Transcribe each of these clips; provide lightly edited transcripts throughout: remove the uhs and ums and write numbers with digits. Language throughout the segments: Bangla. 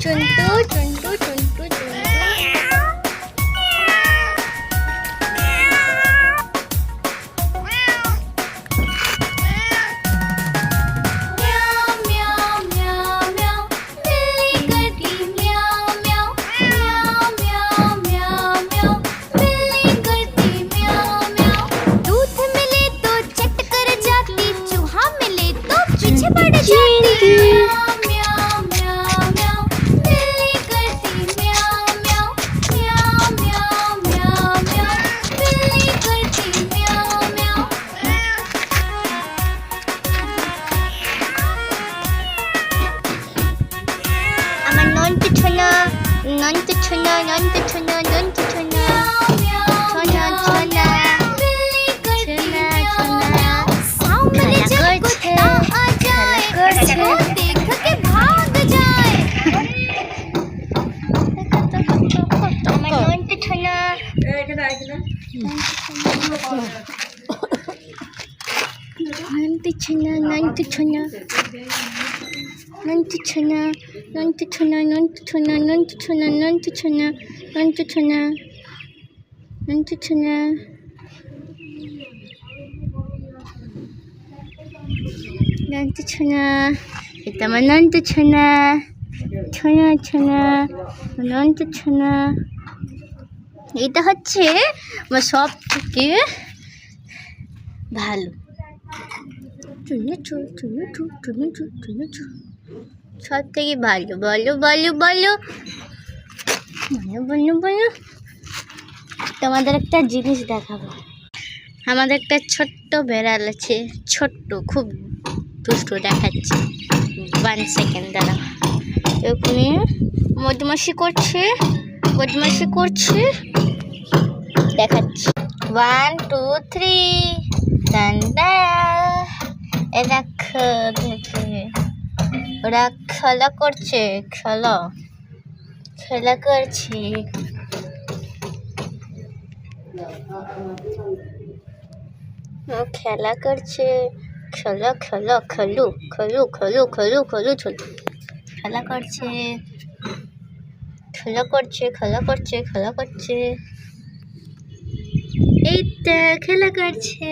চুন্টু চুন্টু চুন্টু চুন্টু নন্টু ছোনা নন্টু ছোনা নন্টু ছোনা ছোনা ছোনা ছোনা ছোনা খেলা করছে দেখ के भाग जाए আমার নন্টু ছোনা নন্টু ছোনা নন্টু ছোনা নন্টু ছোনা নন্টু ছোনা নন্টু ছোনা নন্টু ছোনা নন্টু ছোনা নন্টু ছোনা নন্টু ছোনা নন্টু ছোনা এটা আমার নন্টু ছোনা ছোনা ছোনা নন্টু ছোনা এটা হচ্ছে আমার সব থেকে ভালো চুনো চু চুনো চু চুনো চু চুনো চু সব থেকে ভালো বলো বলো বলো বলো বলো বলো তোমাদের একটা জিনিস দেখাবো আমাদের একটা ছোট্ট বেড়াল আছে ছোট্ট খুব দুষ্ট দেখাচ্ছে 1 সেকেন্ড দাঁড়া ওখানে বদমাশি করছে দেখাচ্ছি 1 2 3 দান্দা এরা দেখে ওরা খেলা করছে খেলা করছে খেলা করছে খেলা খেলা খেলু খেলু খেলু খেলু খেলু খেলা করছে খেলা করছে খেলা করছে খেলা করছে এই তো খেলা করছে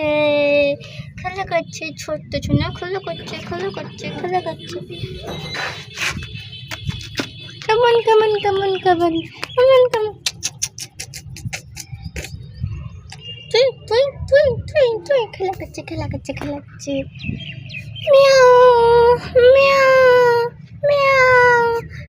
খেলা করছে ছোট্ট ছোনা খেলা করছে খেলা করছে খেলা করছে কেমন কেমন কেমন কেমন কেমন কেমন তুই তুই তুই তুই তুই খেলা করছে খেলা করছে খেলা করছে মিয়াও মিয়াও মিয়াও